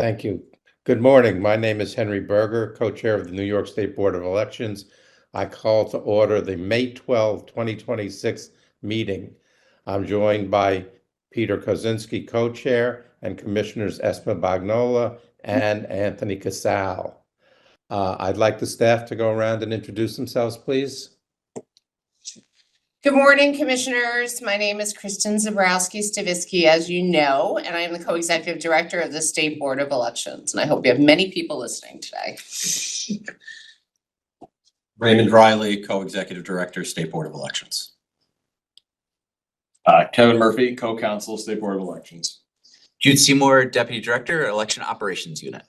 Thank you. Good morning. My name is Henry Berger, co-chair of the New York State Board of Elections. I call to order the May 12, 2026 meeting. I'm joined by Peter Kozinski, co-chair, and Commissioners Esma Bagnola and Anthony Casal. I'd like the staff to go around and introduce themselves, please. Good morning, Commissioners. My name is Kristen Zabrowski-Stavisky, as you know, and I am the Co-Executive Director of the State Board of Elections. And I hope we have many people listening today. Raymond Riley, Co-Executive Director, State Board of Elections. Kevin Murphy, Co-Counsel, State Board of Elections. Jude Seymour, Deputy Director, Election Operations Unit.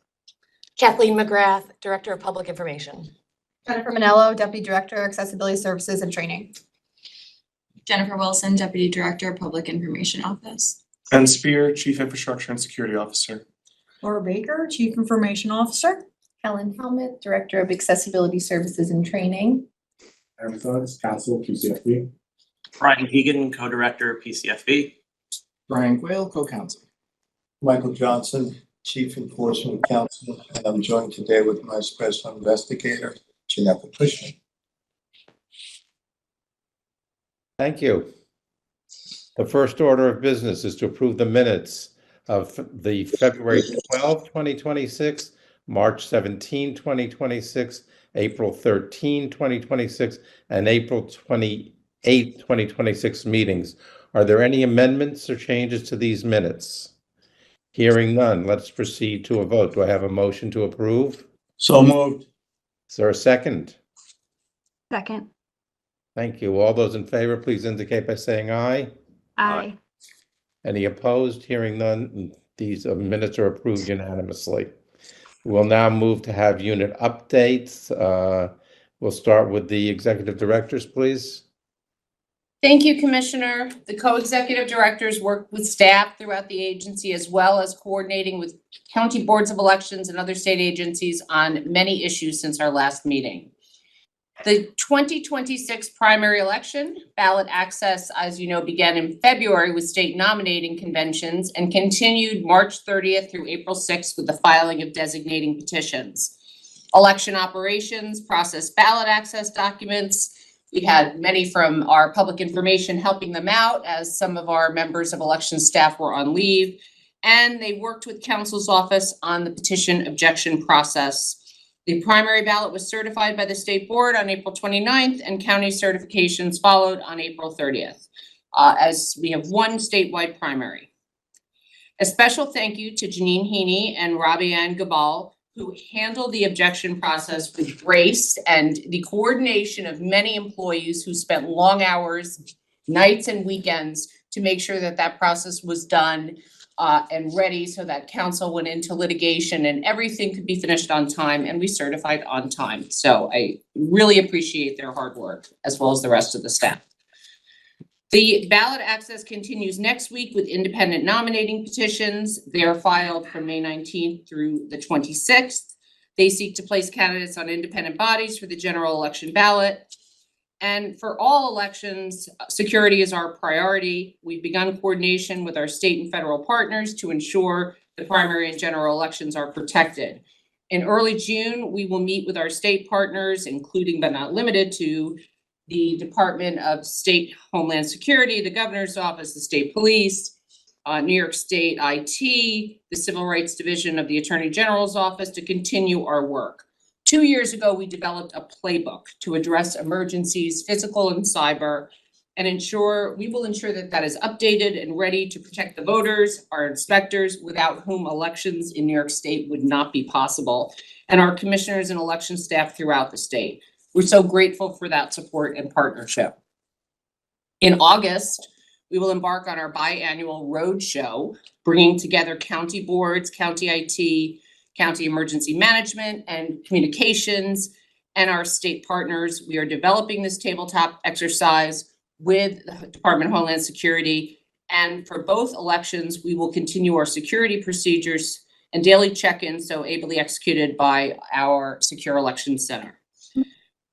Kathleen McGrath, Director of Public Information. Jennifer Manello, Deputy Director, Accessibility Services and Training. Jennifer Wilson, Deputy Director, Public Information Office. Ben Spear, Chief Infrastructure and Security Officer. Laura Baker, Chief Information Officer. Helen Helmut, Director of Accessibility Services and Training. Aaron Phillips, Counsel, PCFB. Brian Hegan, Co-Director, PCFB. Brian Quayle, Co-Counsel. Michael Johnson, Chief Enforcement Counsel, and I'm joined today with my Special Investigator, Jeanette Patricia. Thank you. The first order of business is to approve the minutes of the February 12, 2026, March 17, 2026, April 13, 2026, and April 28, 2026 meetings. Are there any amendments or changes to these minutes? Hearing none, let's proceed to a vote. Do I have a motion to approve? So moved. Is there a second? Second. Thank you. All those in favor, please indicate by saying aye. Aye. Any opposed? Hearing none, these minutes are approved unanimously. We'll now move to have unit updates. We'll start with the executive directors, please. Thank you, Commissioner. The co-executive directors work with staff throughout the agency as well as coordinating with county boards of elections and other state agencies on many issues since our last meeting. The 2026 primary election, ballot access, as you know, began in February with state nominating conventions and continued March 30th through April 6th with the filing of designating petitions. Election operations processed ballot access documents. We had many from our public information helping them out as some of our members of election staff were on leave. And they worked with counsel's office on the petition objection process. The primary ballot was certified by the state board on April 29th and county certifications followed on April 30th, as we have one statewide primary. A special thank you to Janine Heaney and Robbie Ann Gabal, who handled the objection process with grace and the coordination of many employees who spent long hours, nights and weekends to make sure that that process was done and ready so that council went into litigation and everything could be finished on time and we certified on time. So I really appreciate their hard work as well as the rest of the staff. The ballot access continues next week with independent nominating petitions. They are filed from May 19th through the 26th. They seek to place candidates on independent bodies for the general election ballot. And for all elections, security is our priority. We've begun coordination with our state and federal partners to ensure the primary and general elections are protected. In early June, we will meet with our state partners, including but not limited to the Department of State Homeland Security, the Governor's Office, the State Police, New York State IT, the Civil Rights Division of the Attorney General's Office to continue our work. 2 years ago, we developed a playbook to address emergencies, physical and cyber, and we will ensure that that is updated and ready to protect the voters, our inspectors, without whom elections in New York State would not be possible, and our commissioners and election staff throughout the state. We're so grateful for that support and partnership. In August, we will embark on our biannual road show, bringing together county boards, county IT, county emergency management and communications, and our state partners. We are developing this tabletop exercise with the Department of Homeland Security. And for both elections, we will continue our security procedures and daily check-ins so ably executed by our Secure Elections Center.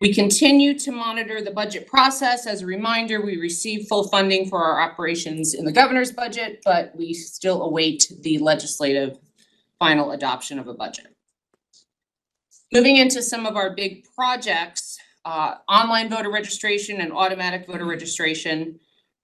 We continue to monitor the budget process. As a reminder, we receive full funding for our operations in the governor's budget, but we still await the legislative final adoption of a budget. Moving into some of our big projects, online voter registration and automatic voter registration.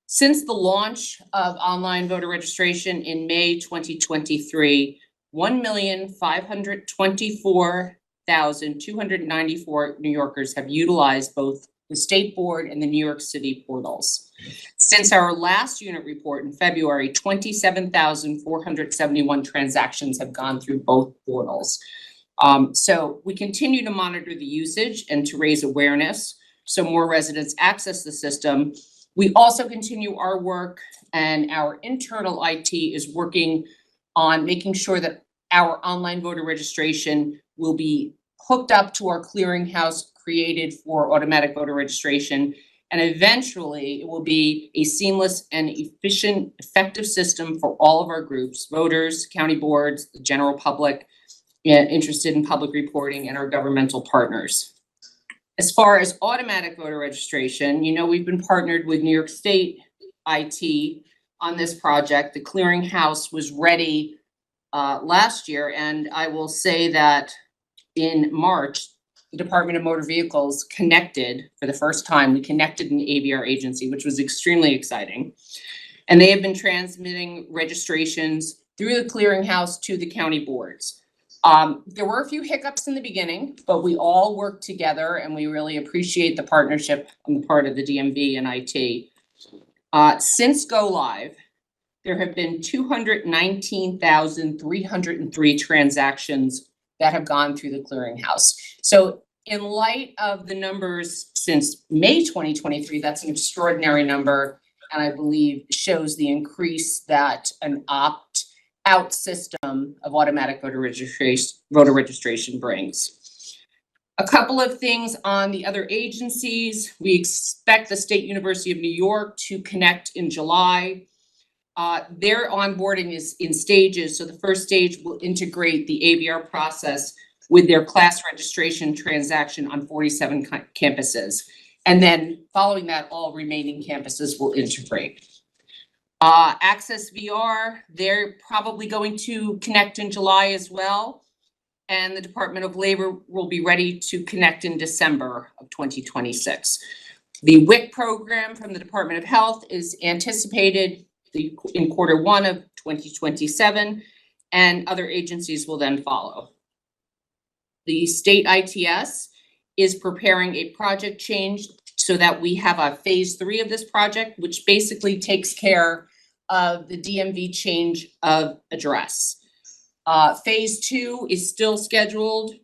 Since the launch of online voter registration in May 2023, 1,524,294 New Yorkers have utilized both the State Board and the New York City portals. Since our last unit report in February, 27,471 transactions have gone through both portals. So we continue to monitor the usage and to raise awareness so more residents access the system. We also continue our work, and our internal IT is working on making sure that our online voter registration will be hooked up to our clearinghouse created for automatic voter registration. And eventually it will be a seamless and efficient, effective system for all of our groups, voters, county boards, the general public, interested in public reporting, and our governmental partners. As far as automatic voter registration, you know, we've been partnered with New York State IT on this project. The clearinghouse was ready last year, and I will say that in March, the Department of Motor Vehicles connected for the first time. We connected an AVR agency, which was extremely exciting. And they have been transmitting registrations through the clearinghouse to the county boards. There were a few hiccups in the beginning, but we all worked together, and we really appreciate the partnership on the part of the DMV and IT. Since go live, there have been 219,303 transactions that have gone through the clearinghouse. So in light of the numbers since May 2023, that's an extraordinary number, and I believe shows the increase that an opt-out system of automatic voter registration brings. A couple of things on the other agencies. We expect the State University of New York to connect in July. Their onboarding is in stages. So the first stage will integrate the AVR process with their class registration transaction on 47 campuses. And then following that, all remaining campuses will integrate. Access VR, they're probably going to connect in July as well. And the Department of Labor will be ready to connect in December of 2026. The WIC program from the Department of Health is anticipated in Q1 of 2027, and other agencies will then follow. The state ITS is preparing a project change so that we have a phase 3 of this project, which basically takes care of the DMV change of address. Phase 2 is still scheduled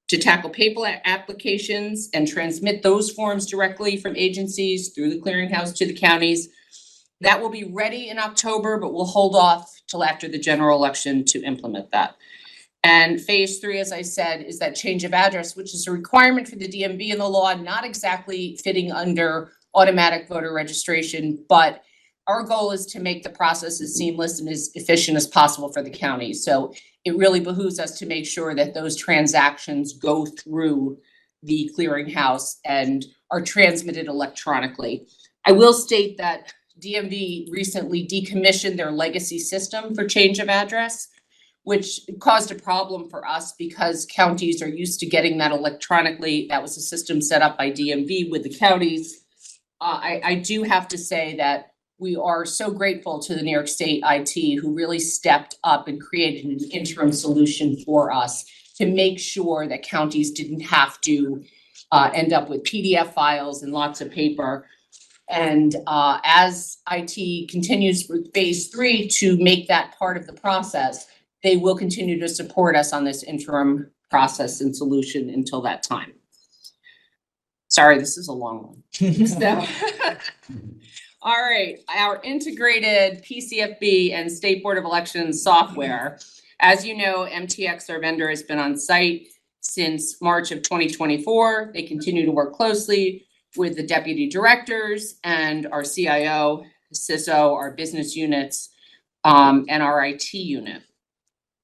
to tackle paper applications and transmit those forms directly from agencies through the clearinghouse to the counties. That will be ready in October, but we'll hold off till after the general election to implement that. And phase 3, as I said, is that change of address, which is a requirement for the DMV in the law, not exactly fitting under automatic voter registration, but our goal is to make the process as seamless and as efficient as possible for the county. So it really behooves us to make sure that those transactions go through the clearinghouse and are transmitted electronically. I will state that DMV recently decommissioned their legacy system for change of address, which caused a problem for us because counties are used to getting that electronically. That was a system set up by DMV with the counties. I do have to say that we are so grateful to the New York State IT who really stepped up and created an interim solution for us to make sure that counties didn't have to end up with PDF files and lots of paper. And as IT continues with phase 3 to make that part of the process, they will continue to support us on this interim process and solution until that time. Sorry, this is a long one. So, all right, our integrated PCFB and State Board of Elections software. As you know, MTX, our vendor, has been on site since March of 2024. They continue to work closely with the deputy directors and our CIO, CISO, our business units, and our IT unit.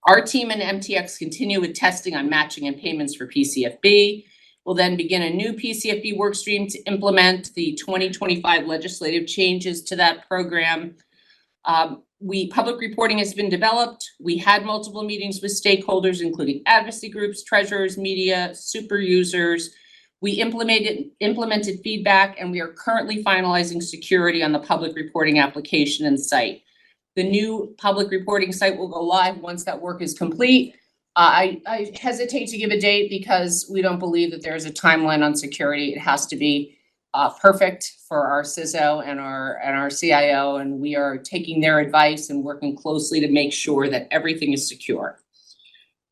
Our team and MTX continue with testing on matching and payments for PCFB. We'll then begin a new PCFB workstream to implement the 2025 legislative changes to that program. Public reporting has been developed. We had multiple meetings with stakeholders, including advocacy groups, treasurers, media, super users. We implemented feedback, and we are currently finalizing security on the public reporting application and site. The new public reporting site will go live once that work is complete. I hesitate to give a date because we don't believe that there is a timeline on security. It has to be perfect for our CISO and our CIO, and we are taking their advice and working closely to make sure that everything is secure.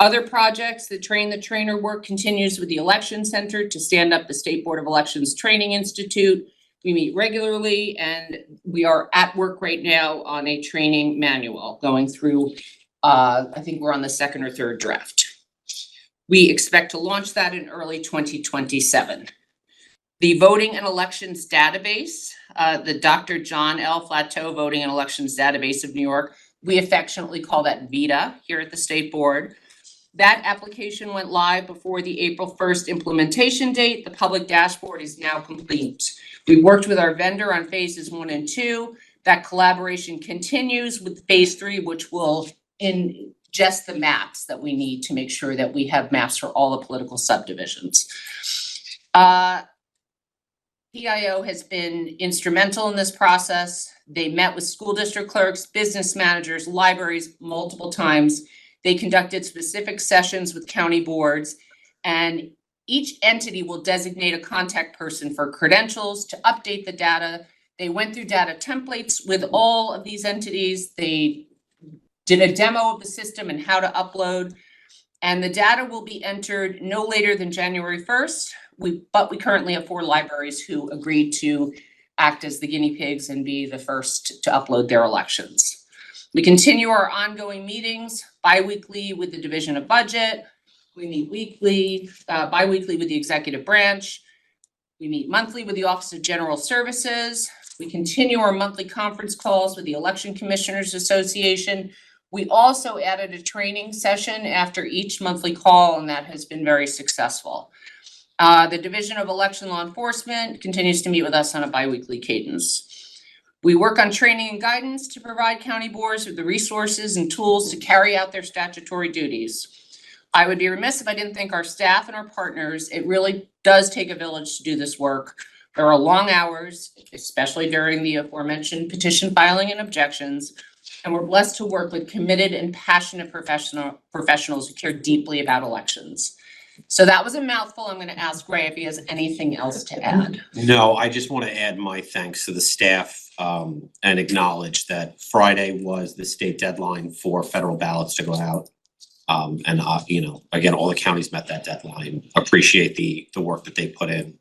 Other projects, the train the trainer work continues with the Election Center to stand up the State Board of Elections Training Institute. We meet regularly, and we are at work right now on a training manual going through, I think we're on the second or third draft. We expect to launch that in early 2027. The Voting and Elections Database, the Dr. John L. Flateau Voting and Elections Database of New York, we affectionately call that VITA here at the State Board. That application went live before the April 1st implementation date. The public dashboard is now complete. We worked with our vendor on phases 1 and 2. That collaboration continues with phase 3, which will ingest the maps that we need to make sure that we have maps for all the political subdivisions. PIO has been instrumental in this process. They met with school district clerks, business managers, libraries multiple times. They conducted specific sessions with county boards, and each entity will designate a contact person for credentials to update the data. They went through data templates with all of these entities. They did a demo of the system and how to upload, and the data will be entered no later than January 1st. But we currently have 4 libraries who agreed to act as the guinea pigs and be the first to upload their elections. We continue our ongoing meetings bi-weekly with the Division of Budget. We meet weekly, bi-weekly with the executive branch. We meet monthly with the Office of General Services. We continue our monthly conference calls with the Election Commissioners Association. We also added a training session after each monthly call, and that has been very successful. The Division of Election Law Enforcement continues to meet with us on a bi-weekly cadence. We work on training and guidance to provide county boards with the resources and tools to carry out their statutory duties. I would be remiss if I didn't thank our staff and our partners. It really does take a village to do this work. There are long hours, especially during the aforementioned petition filing and objections, and we're blessed to work with committed and passionate professionals who care deeply about elections. So that was a mouthful. I'm going to ask Ray if he has anything else to add. No, I just want to add my thanks to the staff and acknowledge that Friday was the state deadline for federal ballots to go out. You know, again, all the counties met that deadline. Appreciate the work that they put in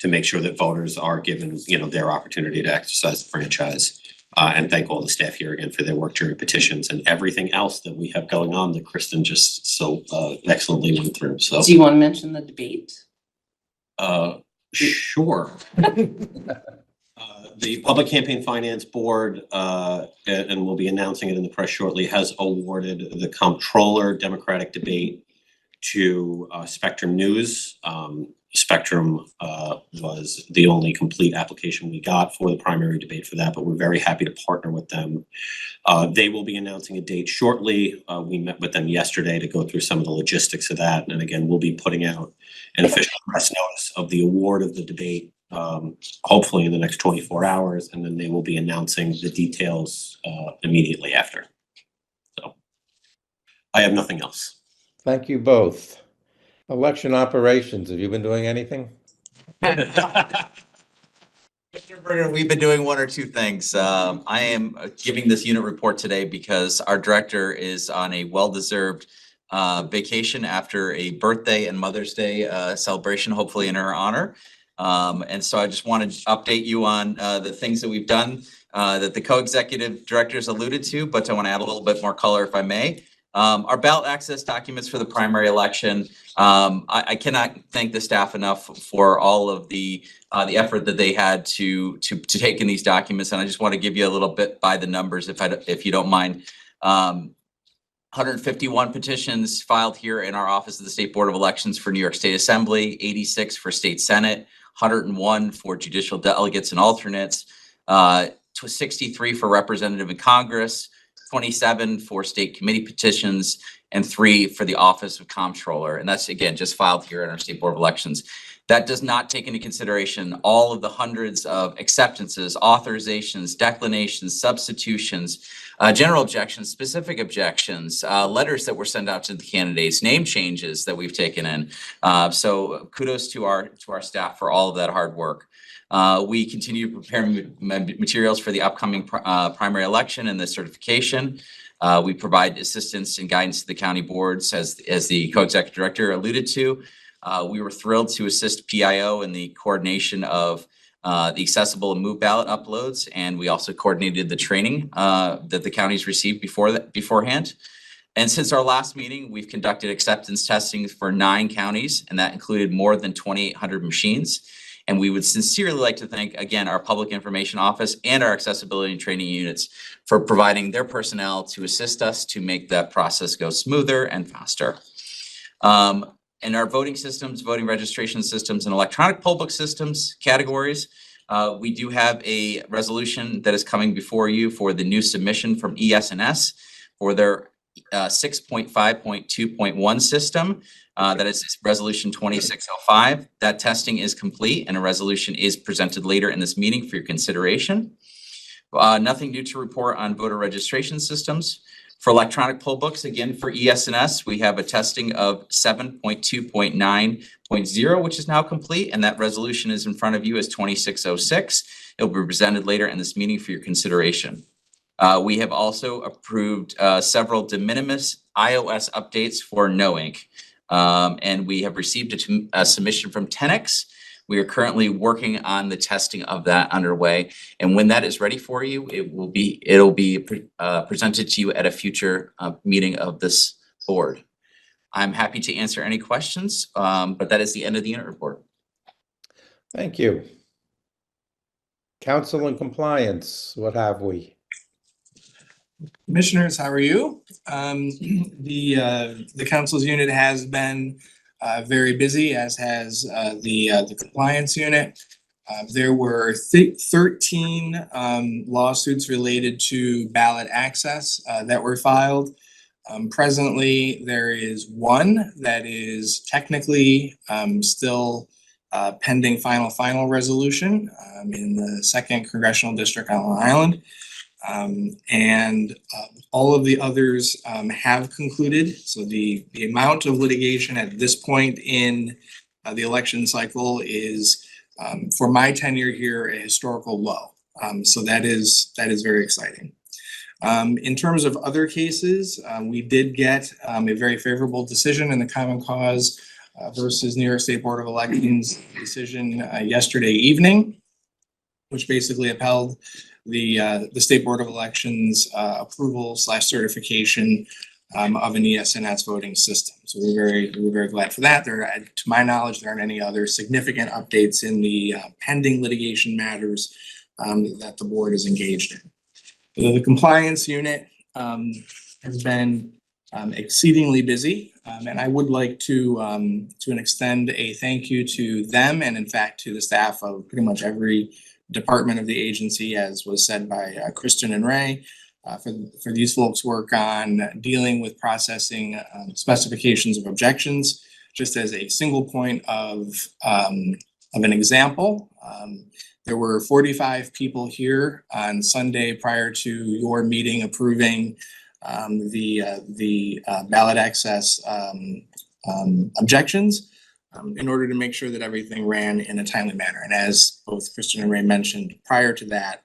to make sure that voters are given, you know, their opportunity to exercise the franchise. And thank all the staff here again for their work during petitions and everything else that we have going on that Kristen just so excellently went through. So Do you want to mention the debate? Sure. The Public Campaign Finance Board, and we'll be announcing it in the press shortly, has awarded the comptroller Democratic debate to Spectrum News. Spectrum was the only complete application we got for the primary debate for that, but we're very happy to partner with them. They will be announcing a date shortly. We met with them yesterday to go through some of the logistics of that. And again, we'll be putting out an official press notice of the award of the debate, hopefully in the next 24 hours, and then they will be announcing the details immediately after. So I have nothing else. Thank you both. Election operations, have you been doing anything? Mr. Berger, we've been doing 1 or 2 things. I am giving this unit report today because our director is on a well-deserved vacation after a birthday and Mother's Day celebration, hopefully in her honor. And so I just wanted to update you on the things that we've done that the co-executive directors alluded to, but I want to add a little bit more color if I may. Our ballot access documents for the primary election. I cannot thank the staff enough for all of the effort that they had to take in these documents, and I just want to give you a little bit by the numbers, if you don't mind. 151 petitions filed here in our office of the State Board of Elections for New York State Assembly, 86 for State Senate, 101 for judicial delegates and alternates, 63 for representative in Congress, 27 for state committee petitions, and 3 for the Office of Comptroller. And that's, again, just filed here in our State Board of Elections. That does not take into consideration all of the hundreds of acceptances, authorizations, declinations, substitutions, general objections, specific objections, letters that were sent out to the candidates, name changes that we've taken in. So kudos to our staff for all of that hard work. We continue to prepare materials for the upcoming primary election and the certification. We provide assistance and guidance to the county boards, as the co-executive director alluded to. We were thrilled to assist PIO in the coordination of the accessible and move ballot uploads, and we also coordinated the training that the counties received beforehand. And since our last meeting, we've conducted acceptance testing for 9 counties, and that included more than 2,800 machines. And we would sincerely like to thank, again, our Public Information Office and our accessibility and training units for providing their personnel to assist us to make that process go smoother and faster. In our voting systems, voting registration systems, and electronic poll book systems categories, we do have a resolution that is coming before you for the new submission from ES&S for their 6.5.2.1 system. That is resolution 2605. That testing is complete and a resolution is presented later in this meeting for your consideration. Nothing new to report on voter registration systems. For electronic poll books, again, for ES&S, we have a testing of 7.2.9.0, which is now complete, and that resolution is in front of you as 2606. It will be presented later in this meeting for your consideration. We have also approved several de minimis iOS updates for No Ink, and we have received a submission from Tenex. We are currently working on the testing of that underway, and when that is ready for you, it'll be presented to you at a future meeting of this board. I'm happy to answer any questions, but that is the end of the unit report. Thank you. Council and Compliance, what have we? Commissioners, how are you? The council's unit has been very busy, as has the compliance unit. There were 13 lawsuits related to ballot access that were filed. Presently, there is one that is technically still pending final resolution in the 2nd Congressional District on Long Island. All of the others have concluded. So the amount of litigation at this point in the election cycle is, for my tenure here, a historical low. So that is very exciting. In terms of other cases, we did get a very favorable decision in the Common Cause versus New York State Board of Elections decision yesterday evening, which basically upheld the State Board of Elections approval / certification of an ES&S voting system. So we're very glad for that. To my knowledge, there aren't any other significant updates in the pending litigation matters that the board is engaged in. The compliance unit has been exceedingly busy, and I would like to extend a thank you to them, and in fact to the staff of pretty much every department of the agency, as was said by Kristen and Ray, for these folks' work on dealing with processing specifications of objections. Just as a single point of an example, there were 45 people here on Sunday prior to your meeting approving the ballot access objections, in order to make sure that everything ran in a timely manner. And as both Kristen and Ray mentioned, prior to that,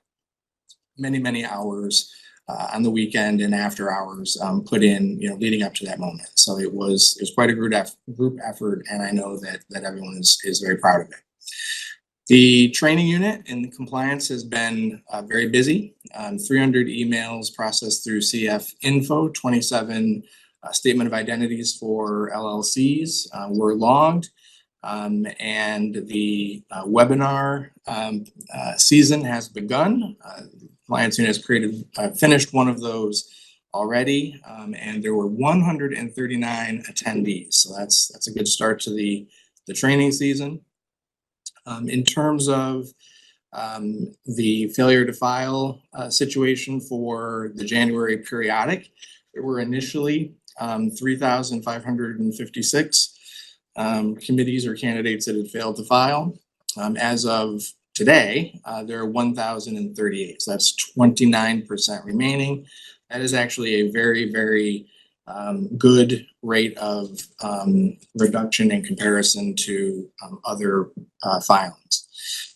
many hours on the weekend and after hours put in, leading up to that moment. So it was quite a group effort, and I know that everyone is very proud of it. The training unit in compliance has been very busy. 300 emails processed through CF Info, 27 statement of identities for LLCs were logged. And the webinar season has begun. Compliance unit has finished one of those already, and there were 139 attendees. So that's a good start to the training season. In terms of The failure to file situation for the January periodic, there were initially 3,556 committees or candidates that had failed to file. As of today, there are 1,038, so that's 29% remaining. That is actually a very, very good rate of reduction in comparison to other filings.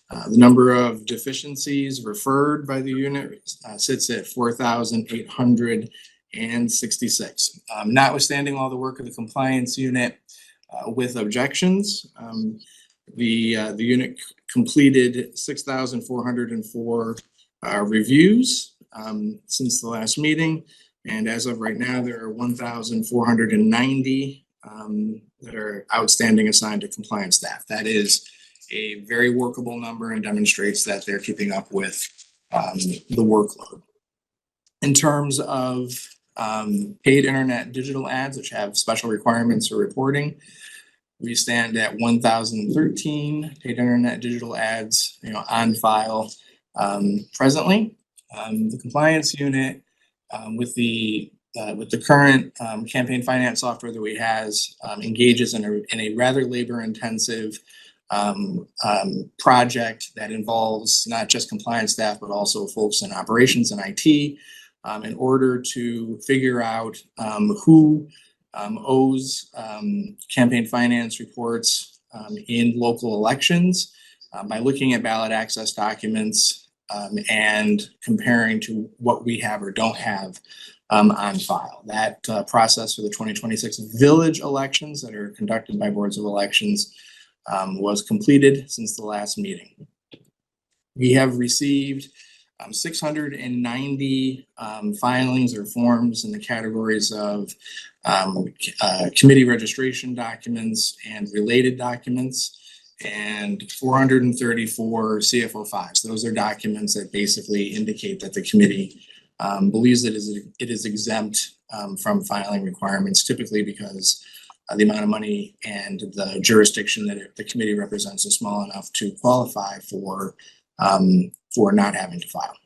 The number of deficiencies referred by the unit sits at 4,866. Notwithstanding all the work of the compliance unit with objections, the unit completed 6,404 reviews since the last meeting. And as of right now, there are 1,490 that are outstanding assigned to compliance staff. That is a very workable number and demonstrates that they're keeping up with the workload. In terms of paid internet digital ads, which have special requirements for reporting, we stand at 1,013 paid internet digital ads, on file presently. The compliance unit with the current campaign finance software that we has engages in a rather labor-intensive project that involves not just compliance staff, but also folks in operations and IT in order to figure out who owes campaign finance reports in local elections by looking at ballot access documents and comparing to what we have or don't have on file. That process for the 2026 village elections that are conducted by boards of elections was completed since the last meeting. We have received 690 filings or forms in the categories of committee registration documents and related documents, and 434 CFO5s. Those are documents that basically indicate that the committee believes that it is exempt from filing requirements, typically because the amount of money and the jurisdiction that the committee represents is small enough to qualify for not having to file,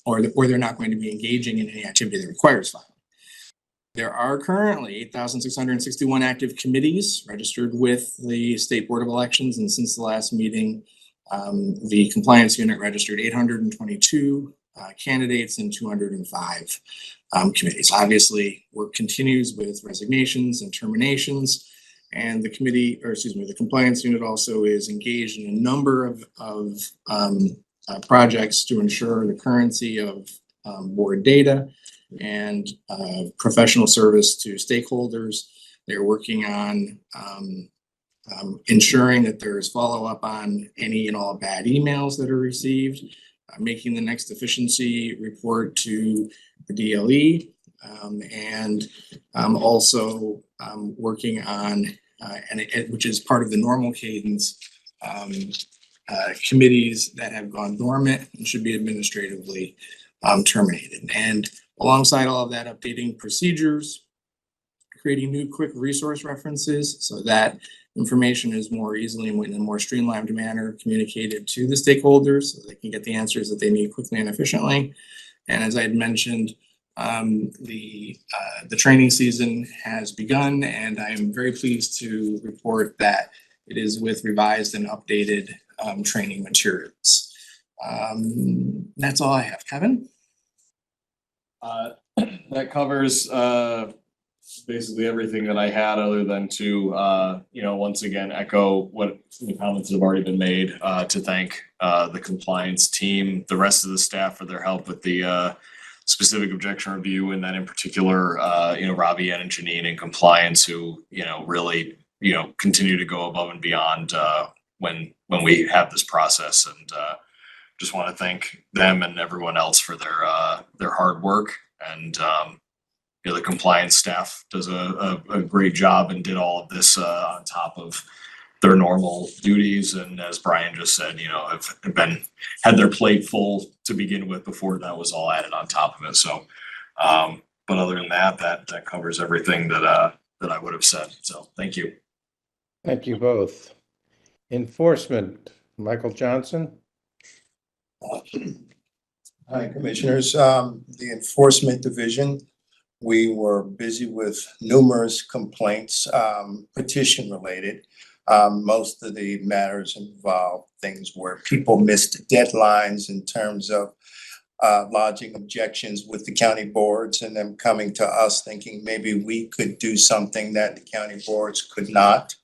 or they're not going to be engaging in any activity that requires filing. There are currently 8,661 active committees registered with the State Board of Elections, and since the last meeting, the compliance unit registered 822 candidates and 205 committees. Obviously, work continues with resignations and terminations, and the compliance unit also is engaged in a number of projects to ensure the currency of board data and professional service to stakeholders. They're working on ensuring that there's follow-up on any and all bad emails that are received, making the next efficiency report to the DLE, and also working on, which is part of the normal cadence, committees that have gone dormant and should be administratively terminated. And alongside all of that, updating procedures, creating new quick resource references so that information is more easily and in a more streamlined manner communicated to the stakeholders so they can get the answers that they need quickly and efficiently. And as I had mentioned, the training season has begun, and I am very pleased to report that it is with revised and updated training materials. That's all I have. Kevin? That covers basically everything that I had, other than to once again echo what the comments that have already been made, to thank the compliance team, the rest of the staff for their help with the specific objection review, and then in particular Robbie and Janine in compliance, who really continue to go above and beyond when we have this process, and just want to thank them and everyone else for their hard work. And the compliance staff does a great job and did all of this on top of their normal duties, and as Brian just said, have had their plate full to begin with before that was all added on top of it. So but other than that covers everything that I would have said. So thank you. Thank you both. Enforcement, Michael Johnson. Hi, Commissioners. The Enforcement Division, we were busy with numerous complaints, petition related. Most of the matters involve things where people missed deadlines in terms of lodging objections with the county boards and them coming to us thinking maybe we could do something that the county boards could not.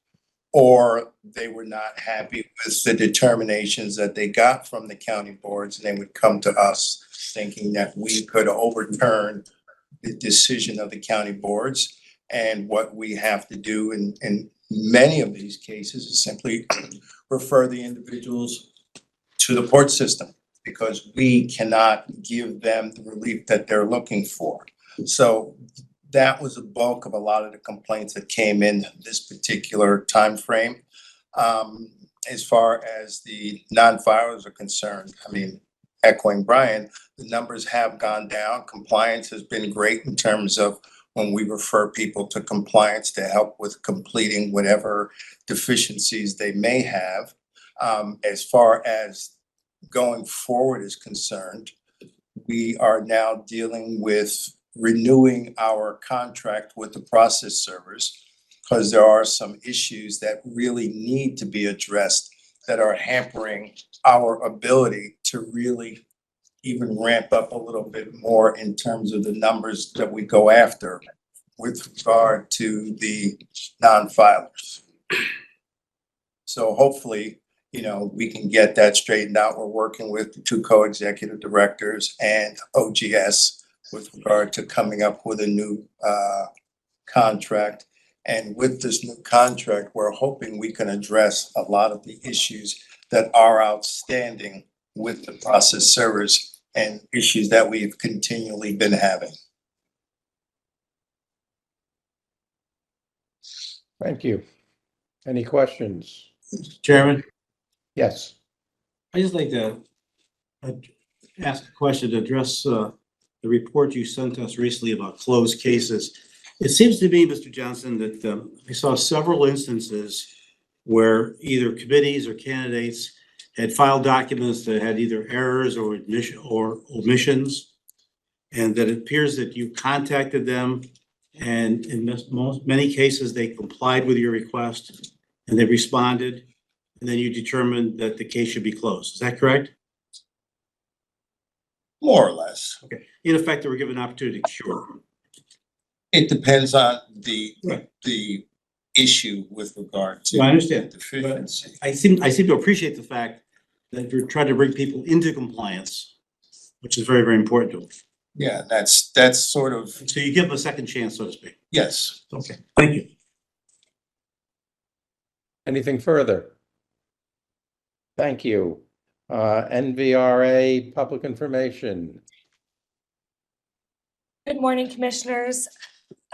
Or they were not happy with the determinations that they got from the county boards, and they would come to us thinking that we could overturn the decision of the county boards. And what we have to do in many of these cases is simply refer the individuals to the court system, because we cannot give them the relief that they're looking for. So that was the bulk of a lot of the complaints that came in this particular timeframe. As far as the non-filers are concerned, I mean, echoing Brian, the numbers have gone down. Compliance has been great in terms of when we refer people to compliance to help with completing whatever deficiencies they may have. As far as going forward is concerned, we are now dealing with renewing our contract with the process servers, because there are some issues that really need to be addressed that are hampering our ability to really even ramp up a little bit more in terms of the numbers that we go after with regard to the non-filers. So hopefully, you know, we can get that straightened out. We're working with the two co-executive directors and OGS with regard to coming up with a new contract. And with this new contract, we're hoping we can address a lot of the issues that are outstanding with the process servers and issues that we've continually been having. Thank you. Any questions? Chairman, Yes. I'd just like to ask a question to address the report you sent us recently about closed cases. It seems to me, Mr. Johnson, that I saw several instances where either committees or candidates had filed documents that had either errors or omissions, and that it appears that you contacted them, and in many cases, they complied with your request and they responded, and then you determined that the case should be closed. Is that correct? More or less. Okay. In effect, they were given an opportunity to cure. It depends on the Right. the issue with regard to Well, I understand, deficiency. I seem to appreciate the fact that you're trying to bring people into compliance, which is very, very important to them. Yeah, that's sort of, So you give them a second chance, so to speak. yes. Okay, thank you. Anything further? Thank you. NVRA Public Information. Good morning, Commissioners.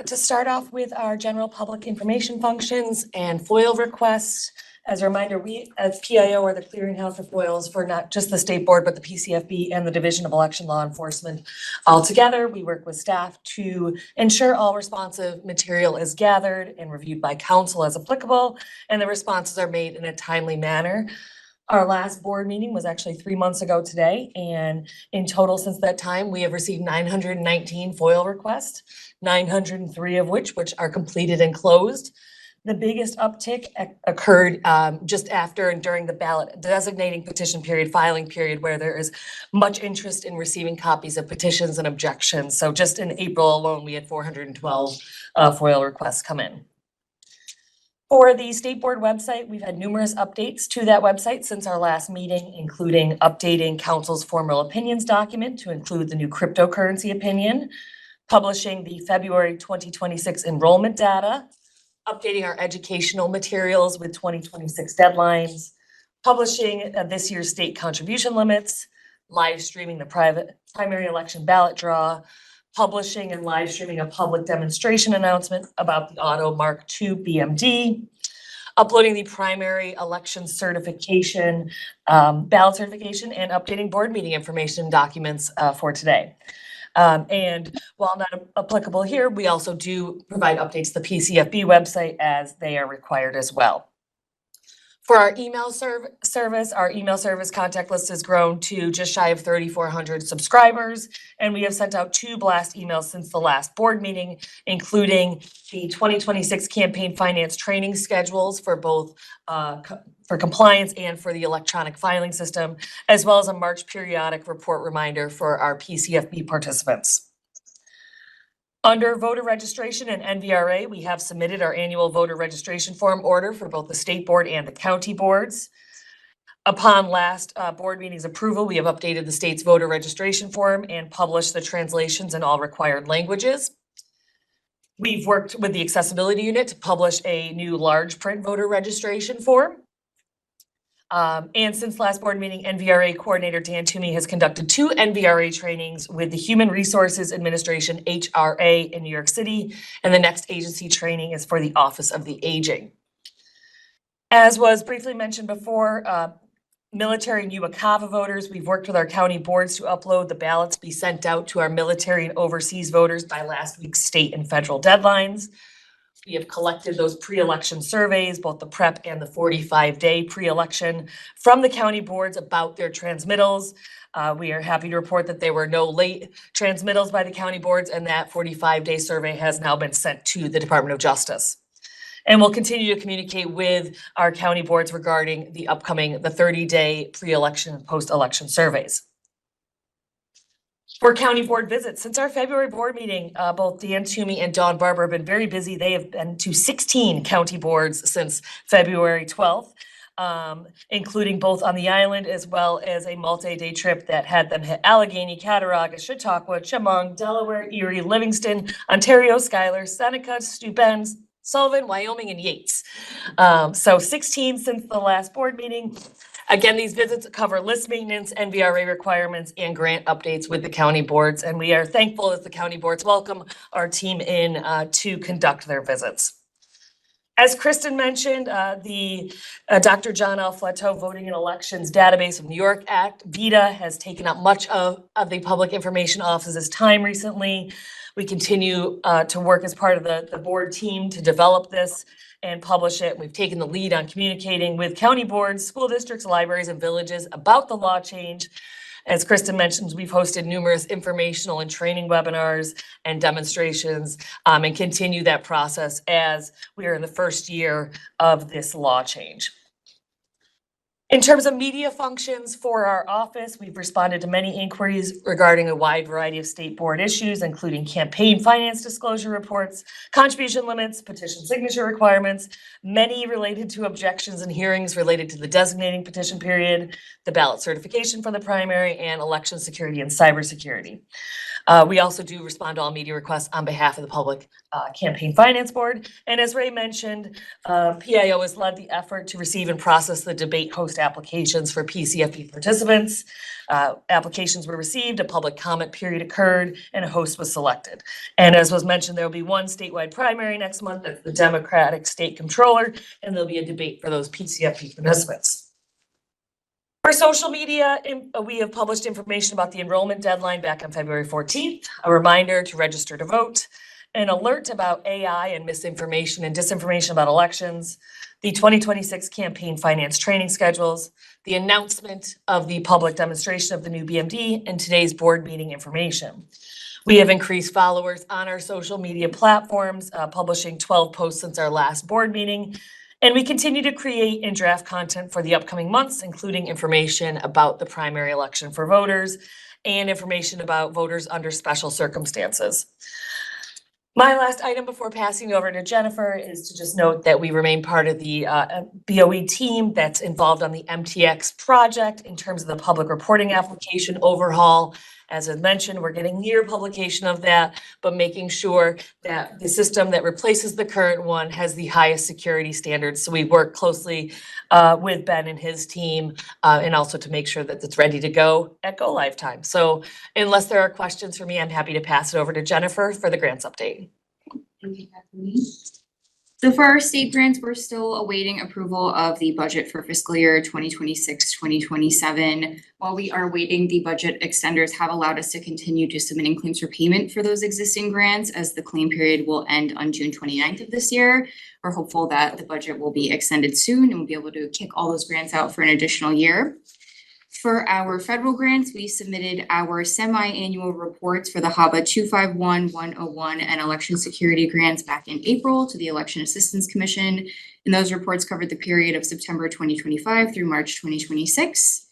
To start off with our general public information functions and FOIL requests. As a reminder, we as PIO are the clearinghouse of FOILs for not just the State Board, but the PCFB and the Division of Election Law Enforcement. Altogether, we work with staff to ensure all responsive material is gathered and reviewed by counsel as applicable, and the responses are made in a timely manner. Our last board meeting was actually 3 months ago today, and in total since that time, we have received 919 FOIL requests, 903 of which are completed and closed. The biggest uptick occurred just after and during the ballot designating petition period, filing period, where there is much interest in receiving copies of petitions and objections. So just in April alone, we had 412 FOIL requests come in. For the State Board website, we've had numerous updates to that website since our last meeting, including updating Council's formal opinions document to include the new cryptocurrency opinion, publishing the February 2026 enrollment data, updating our educational materials with 2026 deadlines, publishing this year's state contribution limits, live streaming the primary election ballot draw, publishing and live streaming a public demonstration announcement about the Auto Mark II BMD, uploading the primary election certification, ballot certification, and updating board meeting information documents for today. And while not applicable here, we also do provide updates to the PCFB website as they are required as well. For our email service, our email service contact list has grown to just shy of 3,400 subscribers. And we have sent out 2 blast emails since the last board meeting, including the 2026 campaign finance training schedules for both for compliance and for the electronic filing system, as well as a March periodic report reminder for our PCFB participants. Under voter registration and NVRA, we have submitted our annual voter registration form order for both the state board and the county boards. Upon last board meeting's approval, we have updated the state's voter registration form and published the translations in all required languages. We've worked with the accessibility unit to publish a new large print voter registration form. And since last board meeting, NVRA coordinator Dan Toomey has conducted 2 NVRA trainings with the Human Resources Administration, HRA, in New York City, and the next agency training is for the Office of the Aging. As was briefly mentioned before, military and UACAVA voters, we've worked with our county boards to upload the ballots be sent out to our military and overseas voters by last week's state and federal deadlines. We have collected those pre-election surveys, both the prep and the 45-day pre-election from the county boards about their transmittals. We are happy to report that there were no late transmittals by the county boards, and that 45-day survey has now been sent to the Department of Justice. And we'll continue to communicate with our county boards regarding the 30-day pre-election and post-election surveys. For county board visits, since our February board meeting, both Dan Toomey and Dawn Barber have been very busy. They have been to 16 county boards since February 12th, including both on the island as well as a multi-day trip that had them hit Allegheny, Cattaraugus, Chautauqua, Chemung, Delaware, Erie, Livingston, Ontario, Schuyler, Seneca, Steuben, Sullivan, Wyoming, and Yates. So 16 since the last board meeting. Again, these visits cover list maintenance, NVRA requirements, and grant updates with the county boards. And we are thankful as the county boards welcome our team in to conduct their visits. As Kristen mentioned, the Dr. John L. Flateau Voting and Elections Database of New York Act, VITA, has taken up much of the Public Information Office's time recently. We continue to work as part of the board team to develop this and publish it. We've taken the lead on communicating with county boards, school districts, libraries, and villages about the law change. As Kristen mentioned, we've hosted numerous informational and training webinars and demonstrations, and continue that process as we are in the first year of this law change. In terms of media functions for our office, we've responded to many inquiries regarding a wide variety of state board issues, including campaign finance disclosure reports, contribution limits, petition signature requirements, many related to objections and hearings related to the designating petition period, the ballot certification for the primary, and election security and cybersecurity. We also do respond to all media requests on behalf of the Public Campaign Finance Board. And as Ray mentioned, PIO has led the effort to receive and process the debate host applications for PCFB participants. Applications were received, a public comment period occurred, and a host was selected. And as was mentioned, there will be one statewide primary next month. That's the Democratic State Controller, and there'll be a debate for those PCFB participants. For social media, we have published information about the enrollment deadline back on February 14th, a reminder to register to vote, an alert about AI and misinformation and disinformation about elections, the 2026 campaign finance training schedules, the announcement of the public demonstration of the new BMD, and today's board meeting information. We have increased followers on our social media platforms, publishing 12 posts since our last board meeting. And we continue to create and draft content for the upcoming months, including information about the primary election for voters and information about voters under special circumstances. My last item before passing over to Jennifer is to just note that we remain part of the BOE team that's involved on the MTX project in terms of the public reporting application overhaul. As I mentioned, we're getting near publication of that, but making sure that the system that replaces the current one has the highest security standards. So we work closely with Ben and his team, and also to make sure that it's ready to go at go live time. So unless there are questions for me, I'm happy to pass it over to Jennifer for the grants update. Thank you, Kathleen. So for our state grants, we're still awaiting approval of the budget for fiscal year 2026-2027. While we are waiting, the budget extenders have allowed us to continue to submitting claims for payment for those existing grants, as the claim period will end on June 29th of this year. We're hopeful that the budget will be extended soon and we'll be able to kick all those grants out for an additional year. For our federal grants, we submitted our semi-annual reports for the HABA 251-101 and election security grants back in April to the Election Assistance Commission. And those reports covered the period of September 2025 through March 2026.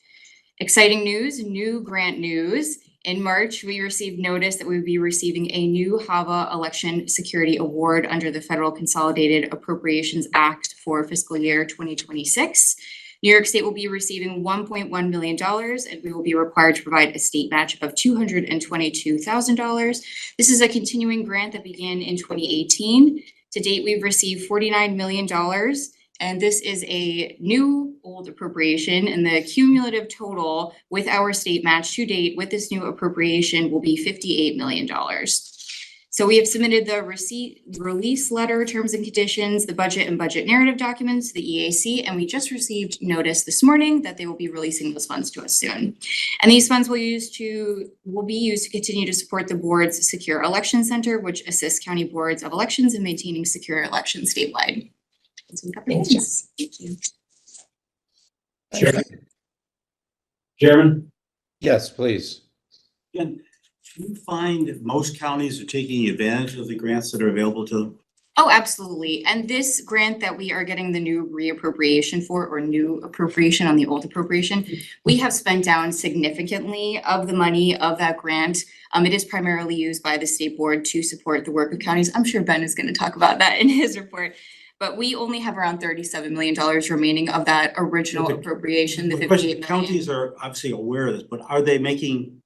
Exciting news, new grant news. In March, we received notice that we would be receiving a new HAVA Election Security Award under the Federal Consolidated Appropriations Act for fiscal year 2026. New York State will be receiving $1.1 million, and we will be required to provide a state match of $222,000. This is a continuing grant that began in 2018. To date, we've received $49 million, and this is a new old appropriation, and the cumulative total with our state match to date with this new appropriation will be $58 million. So we have submitted the release letter, terms and conditions, the budget and budget narrative documents, the EAC, and we just received notice this morning that they will be releasing those funds to us soon. And these funds will be used to continue to support the board's Secure Election Center, which assists county boards of elections in maintaining secure elections statewide. Thank you. Chairman? Yes, please. Again, do you find most counties are taking advantage of the grants that are available to them? Oh, absolutely. And this grant that we are getting the new reappropriation for, or new appropriation on the old appropriation, we have spent down significantly of the money of that grant. It is primarily used by the state board to support the work of counties. I'm sure Ben is going to talk about that in his report. But we only have around $37 million remaining of that original appropriation, the The question, $58 million. counties are obviously aware of this, but are they taking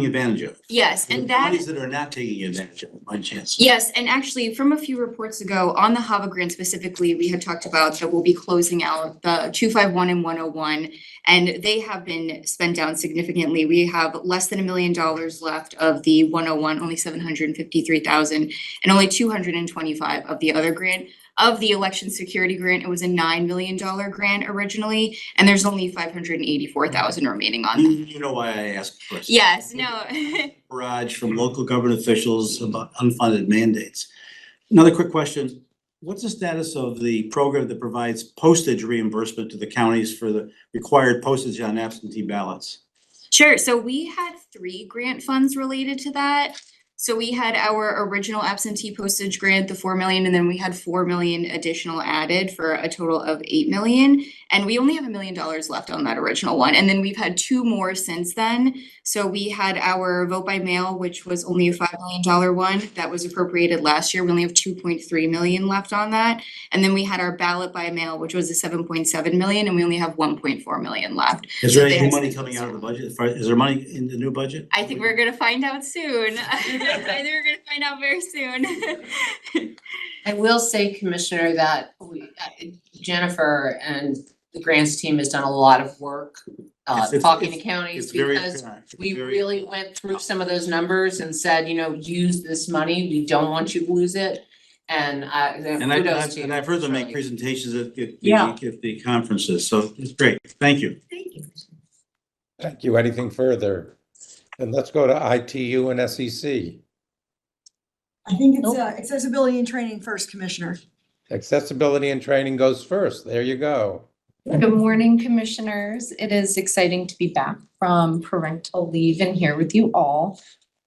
advantage of it? Yes, Are and there that. counties that are not taking advantage of it by chance? Yes, and actually from a few reports ago on the HAVA grant specifically, we had talked about that we'll be closing out the 251 and 101, and they have been spent down significantly. We have less than $1 million left of the 101, only 753,000, and only 225 of the other grant. Of the election security grant, it was a $9 million grant originally, and there's only 584,000 remaining on that. You know why I asked first. Yes, no. Barrage from local government officials about unfunded mandates. Another quick question. What's the status of the program that provides postage reimbursement to the counties for the required postage on absentee ballots? Sure, so we had 3 grant funds related to that. So we had our original absentee postage grant, the 4 million, and then we had 4 million additional added for a total of 8 million. And we only have $1 million left on that original one. And then we've had 2 more since then. So we had our vote by mail, which was only a $5 million one that was appropriated last year. We only have 2.3 million left on that. And then we had our ballot by mail, which was a 7.7 million, and we only have 1.4 million left. Is there So any there's- money coming out of the budget? Is there money in the new budget? I think we're gonna find out soon. I think we're gonna find out very soon. I will say, Commissioner, that Jennifer and the grants team has done a lot of work talking to counties, It's very because apparent. It's we very- really went through some of those numbers and said, use this money, we don't want you to lose it. And kudos to you. And I've heard them make Shirley. presentations at Yeah. the conferences, so it's great. Thank you. Thank you. Anything further? Then let's go to ITU and SEC. I think it's accessibility and training first, Commissioner. Accessibility and training goes first. There you go. Good morning, Commissioners. It is exciting to be back from parental leave and here with you all.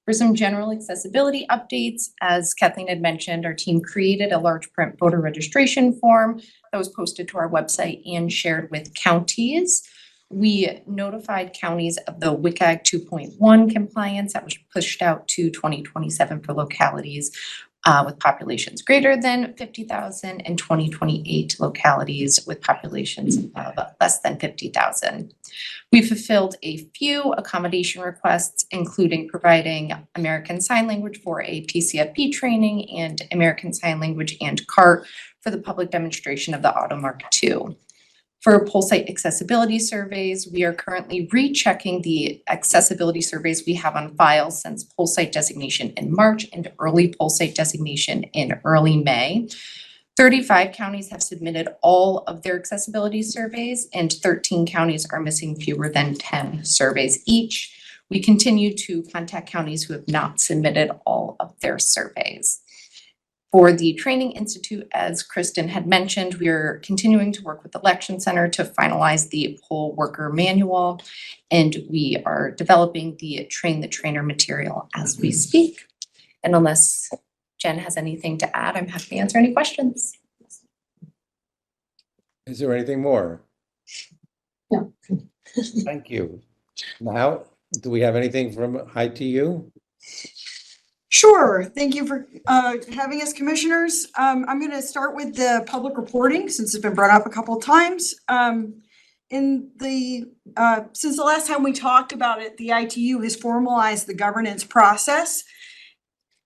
For some general accessibility updates, as Kathleen had mentioned, our team created a large print voter registration form that was posted to our website and shared with counties. We notified counties of the WCAG 2.1 compliance that was pushed out to 2027 for localities with populations greater than 50,000 and 2028 localities with populations of less than 50,000. We fulfilled a few accommodation requests, including providing American Sign Language for a PCFP training and American Sign Language and CART for the public demonstration of the AutoMark II. For poll site accessibility surveys, we are currently rechecking the accessibility surveys we have on file since poll site designation in March and early poll site designation in early May. 35 counties have submitted all of their accessibility surveys and 13 counties are missing fewer than 10 surveys each. We continue to contact counties who have not submitted all of their surveys. For the Training Institute, as Kristen had mentioned, we are continuing to work with the Election Center to finalize the poll worker manual, and we are developing the Train the Trainer material as we speak. And unless Jen has anything to add, I'm happy to answer any questions. Is there anything more? No. Thank you. Now, do we have anything from ITU? Sure. Thank you for having us, commissioners. I'm going to start with the public reporting since it's been brought up a couple of times. Since the last time we talked about it, the ITU has formalized the governance process.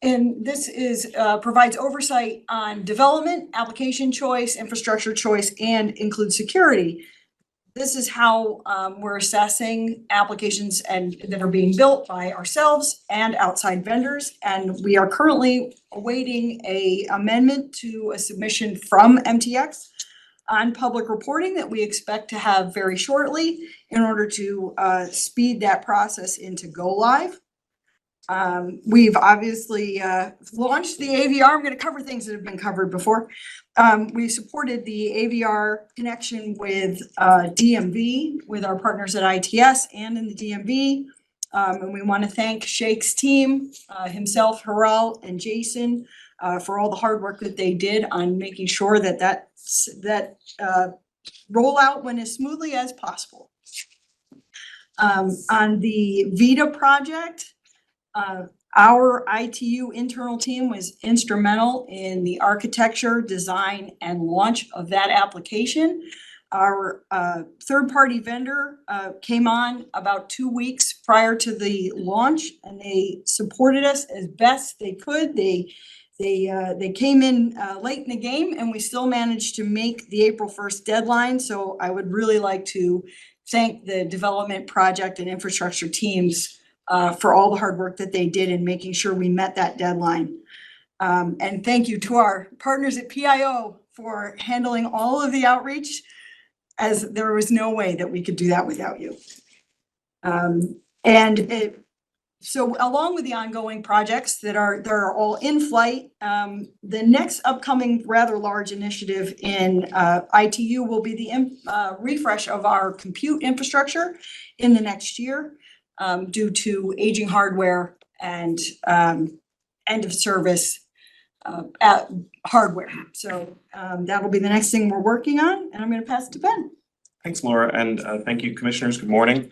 And this provides oversight on development, application choice, infrastructure choice, and includes security. This is how we're assessing applications that are being built by ourselves and outside vendors. And we are currently awaiting an amendment to a submission from MTX on public reporting that we expect to have very shortly in order to speed that process into go live. We've obviously launched the AVR. I'm going to cover things that have been covered before. We supported the AVR connection with DMV, with our partners at ITS and in the DMV. And we want to thank Shake's team, himself, Haral, and Jason, for all the hard work that they did on making sure that rollout went as smoothly as possible. On the VITA project, our ITU internal team was instrumental in the architecture, design, and launch of that application. Our third-party vendor came on about 2 weeks prior to the launch, and they supported us as best they could. They came in late in the game, and we still managed to make the April 1st deadline. So I would really like to thank the development project and infrastructure teams for all the hard work that they did in making sure we met that deadline. And thank you to our partners at PIO for handling all of the outreach, as there was no way that we could do that without you. So along with the ongoing projects that are all in flight, the next upcoming rather large initiative in ITU will be the refresh of our compute infrastructure in the next year. Due to aging hardware and end of service hardware. So that'll be the next thing we're working on, and I'm going to pass it to Ben. Thanks, Laura, and thank you, commissioners. Good morning.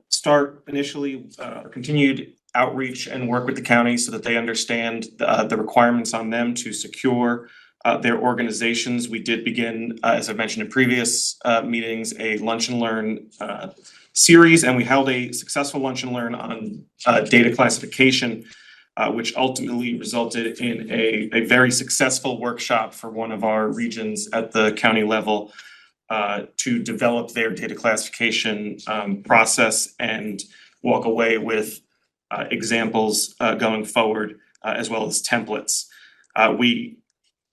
Start initially continued outreach and work with the county so that they understand the requirements on them to secure their organizations. We did begin, as I mentioned in previous meetings, a lunch and learn series, and we held a successful lunch and learn on data classification, which ultimately resulted in a very successful workshop for one of our regions at the county level to develop their data classification process and walk away with examples going forward, as well as templates. We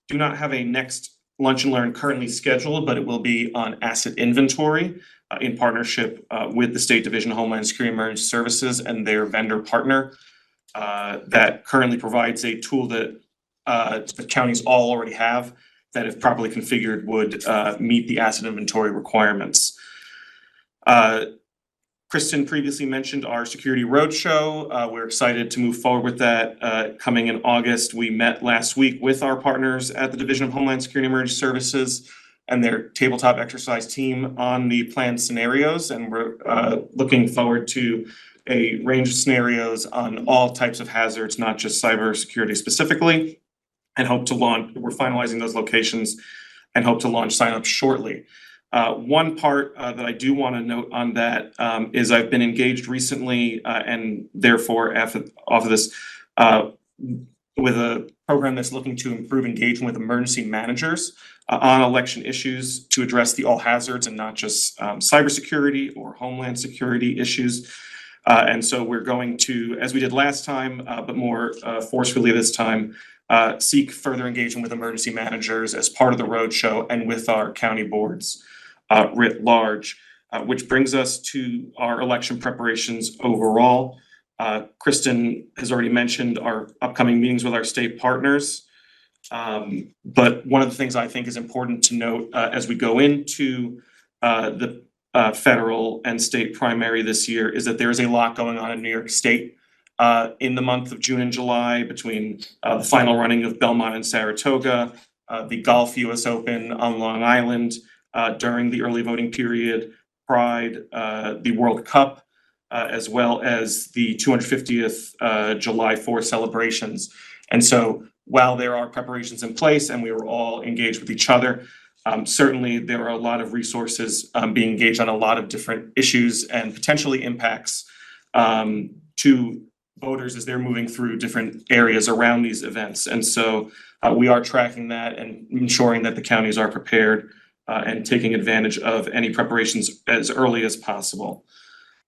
do not have a next lunch and learn currently scheduled, but it will be on asset inventory in partnership with the State Division of Homeland Security Emergency Services and their vendor partner that currently provides a tool that the counties all already have that, if properly configured, would meet the asset inventory requirements. Kristen previously mentioned our security roadshow. We're excited to move forward with that coming in August. We met last week with our partners at the Division of Homeland Security Emergency Services and their tabletop exercise team on the planned scenarios, and we're looking forward to a range of scenarios on all types of hazards, not just cybersecurity specifically, and hope to launch. We're finalizing those locations and hope to launch signups shortly. One part that I do want to note on that is I've been engaged recently and therefore off of this with a program that's looking to improve engagement with emergency managers on election issues to address the all hazards and not just cybersecurity or homeland security issues. And so we're going to, as we did last time, but more forcefully this time, seek further engagement with emergency managers as part of the roadshow and with our county boards writ large, which brings us to our election preparations overall. Kristen has already mentioned our upcoming meetings with our state partners. But one of the things I think is important to note as we go into the federal and state primary this year is that there is a lot going on in New York State in the month of June and July between the final running of Belmont and Saratoga, the Golf US Open on Long Island during the early voting period, Pride, the World Cup, as well as the 250th July 4th celebrations. And so while there are preparations in place and we were all engaged with each other, certainly there are a lot of resources being engaged on a lot of different issues and potentially impacts to voters as they're moving through different areas around these events. And so we are tracking that and ensuring that the counties are prepared and taking advantage of any preparations as early as possible.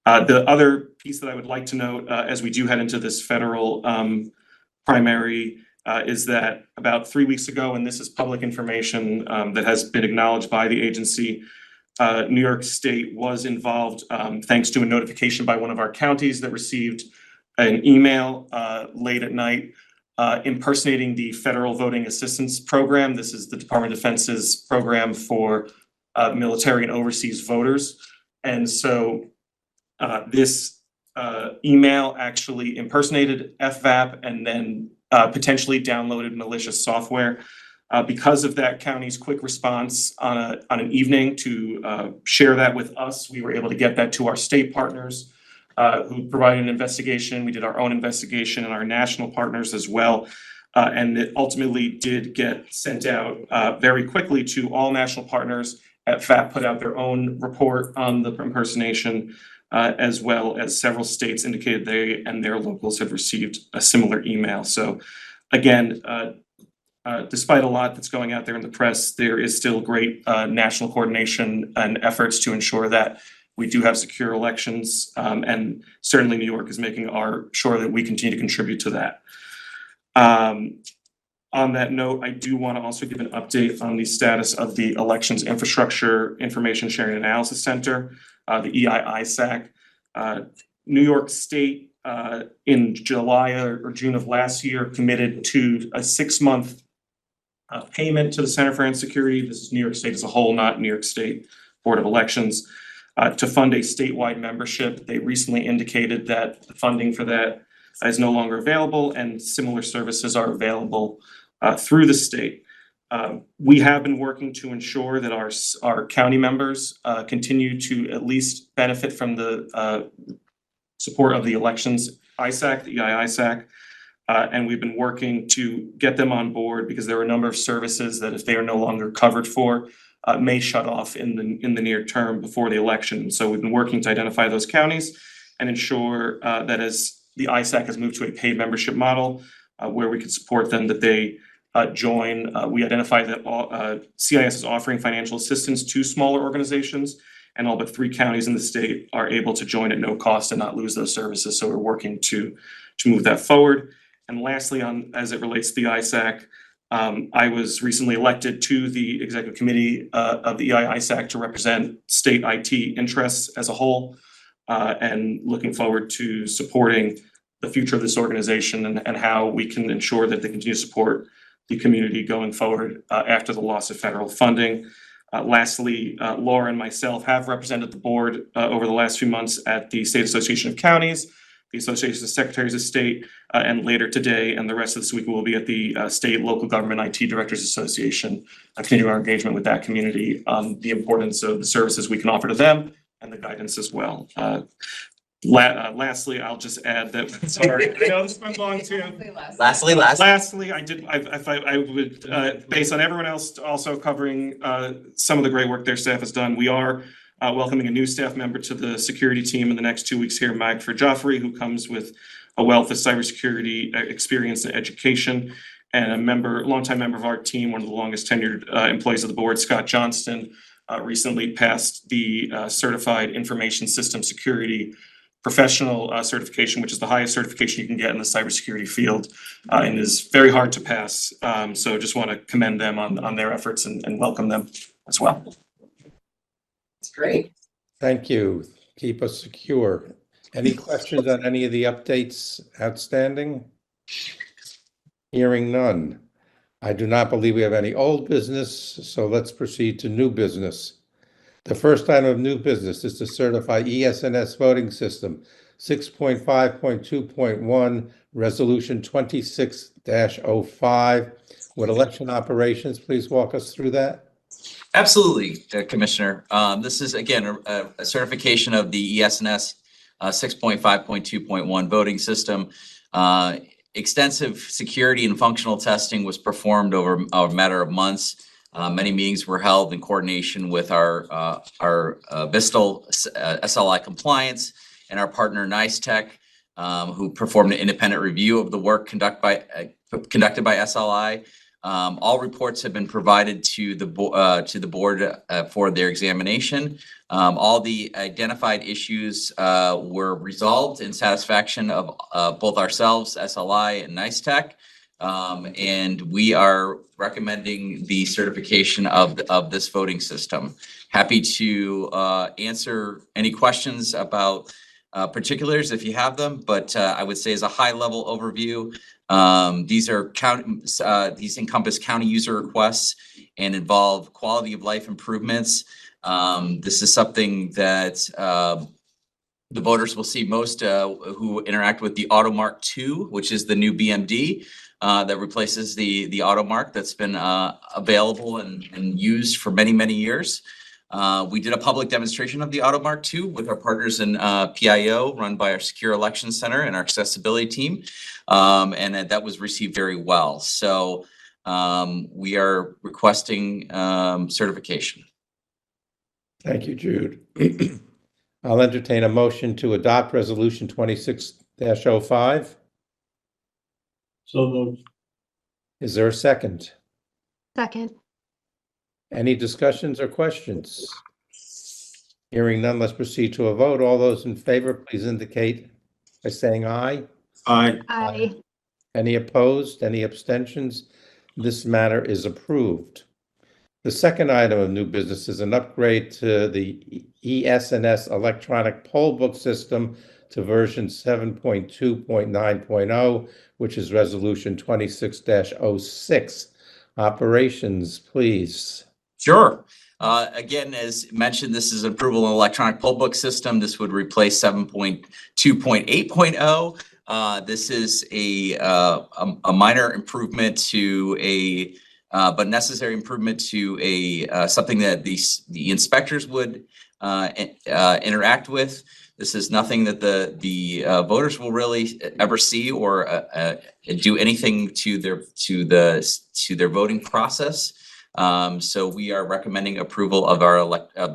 The other piece that I would like to note as we do head into this federal primary is that about 3 weeks ago, and this is public information that has been acknowledged by the agency, New York State was involved thanks to a notification by one of our counties that received an email late at night impersonating the Federal Voting Assistance Program. This is the Department of Defense's program for military and overseas voters. And so this email actually impersonated FVAP and then potentially downloaded malicious software. Because of that county's quick response on an evening to share that with us, we were able to get that to our state partners who provided an investigation. We did our own investigation and our national partners as well. And it ultimately did get sent out very quickly to all national partners. FVAP put out their own report on the impersonation, as well as several states indicated they and their locals have received a similar email. So again, despite a lot that's going out there in the press, there is still great national coordination and efforts to ensure that we do have secure elections. And certainly New York is making sure that we continue to contribute to that. On that note, I do want to also give an update on the status of the Elections Infrastructure Information Sharing Analysis Center, the EI-ISAC. New York State in July or June of last year committed to a 6-month payment to the Center for Security. This is New York State as a whole, not New York State Board of Elections, to fund a statewide membership. They recently indicated that the funding for that is no longer available and similar services are available through the state. We have been working to ensure that our county members continue to at least benefit from the support of the Elections ISAC, the EI-ISAC. And we've been working to get them on board because there are a number of services that if they are no longer covered for, may shut off in the near term before the election. So we've been working to identify those counties and ensure that as the ISAC has moved to a paid membership model where we could support them, that they join. We identify that CIS is offering financial assistance to smaller organizations, and all but 3 counties in the state are able to join at no cost and not lose those services. So we're working to move that forward. And lastly, as it relates to the ISAC, I was recently elected to the executive committee of the EI-ISAC to represent state IT interests as a whole, and looking forward to supporting the future of this organization and how we can ensure that they continue to support the community going forward after the loss of federal funding. Lastly, Laura and myself have represented the board over the last few months at the State Association of Counties, the Association of Secretaries of State, and later today and the rest of this week we'll be at the State Local Government IT Directors Association, continue our engagement with that community on the importance of the services we can offer to them and the guidance as well. Lastly, I'll just add that, sorry, I know this went long too. Lastly, I would, based on everyone else also covering some of the great work their staff has done, we are welcoming a new staff member to the security team in the next 2 weeks here, Magford Joffrey, who comes with a wealth of cybersecurity experience and education, and longtime member of our team, one of the longest tenured employees of the board, Scott Johnston, recently passed the Certified Information System Security Professional certification, which is the highest certification you can get in the cybersecurity field, and is very hard to pass. So just want to commend them on their efforts and welcome them as well. That's great. Thank you. Keep us secure. Any questions on any of the updates outstanding? Hearing none. I do not believe we have any old business, so let's proceed to new business. The first item of new business is to certify ESNS voting system 6.5.2.1, Resolution 26-05. Would election operations please walk us through that? Absolutely, Commissioner. This is again a certification of the ESNS 6.5.2.1 voting system. Extensive security and functional testing was performed over a matter of months. Many meetings were held in coordination with our Vistal SLI compliance and our partner NICE-Tech, who performed an independent review of the work conducted by SLI. All reports have been provided to the board for their examination. All the identified issues were resolved in satisfaction of both ourselves, SLI, and NICE-Tech. And we are recommending the certification of this voting system. Happy to answer any questions about particulars if you have them, but I would say as a high-level overview, these encompass county user requests and involve quality of life improvements. This is something that the voters will see most who interact with the AutoMark 2, which is the new BMD that replaces the AutoMark that's been available and used for many, many years. We did a public demonstration of the AutoMark 2 with our partners in PIO, run by our Secure Elections Center and our accessibility team, and that was received very well. So we are requesting certification. Thank you, Jude. I'll entertain a motion to adopt Resolution 26-05. So moved. Is there a second? Second. Any discussions or questions? Hearing none, let's proceed to a vote. All those in favor, please indicate by saying aye. Aye. Aye. Any opposed? Any abstentions? This matter is approved. The second item of new business is an upgrade to the ESNS electronic poll book system to version 7.2.9.0, which is Resolution 26-06. Operations, please. Sure. Again, as mentioned, this is approval of electronic poll book system. This would replace 7.2.8.0. This is a minor improvement to but necessary improvement to something that the inspectors would interact with. This is nothing that the voters will really ever see or do anything to their voting process. So we are recommending approval of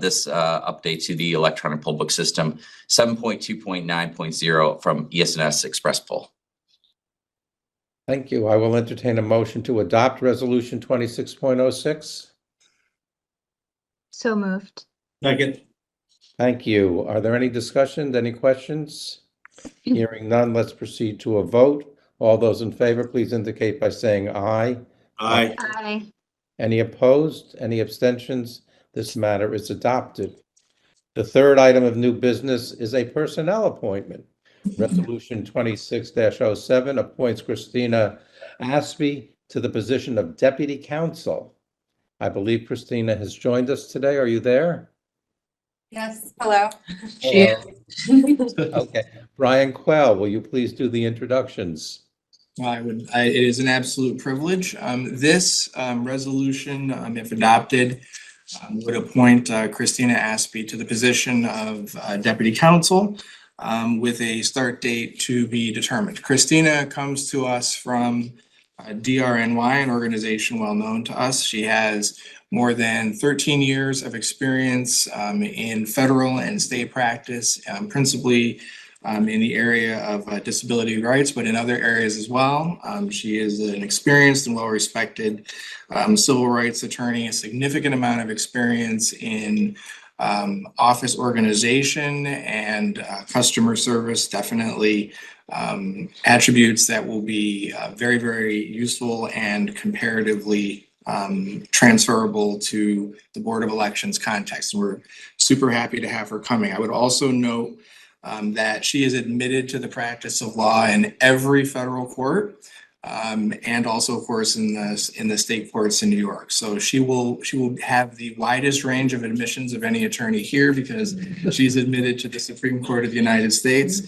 this update to the electronic poll book system 7.2.9.0 from ESNS Express Poll. Thank you. I will entertain a motion to adopt Resolution 26.06. So moved. Second. Thank you. Are there any discussions, any questions? Hearing none, let's proceed to a vote. All those in favor, please indicate by saying aye. Aye. Aye. Any opposed? Any abstentions? This matter is adopted. The third item of new business is a personnel appointment. Resolution 26-07 appoints Christina Aspey to the position of Deputy Counsel. I believe Christina has joined us today. Are you there? Yes, hello. Okay. Brian Quell, will you please do the introductions? It is an absolute privilege. This resolution, if adopted, would appoint Christina Aspey to the position of Deputy Counsel with a start date to be determined. Christina comes to us from DRNY, an organization well known to us. She has more than 13 years of experience in federal and state practice, principally in the area of disability rights, but in other areas as well. She is an experienced and well-respected civil rights attorney, a significant amount of experience in office organization and customer service, definitely attributes that will be very, very useful and comparatively transferable to the Board of Elections context. And we're super happy to have her coming. I would also note that she is admitted to the practice of law in every federal court, and also, of course, in the state courts in New York. So she will have the widest range of admissions of any attorney here because she's admitted to the Supreme Court of the United States.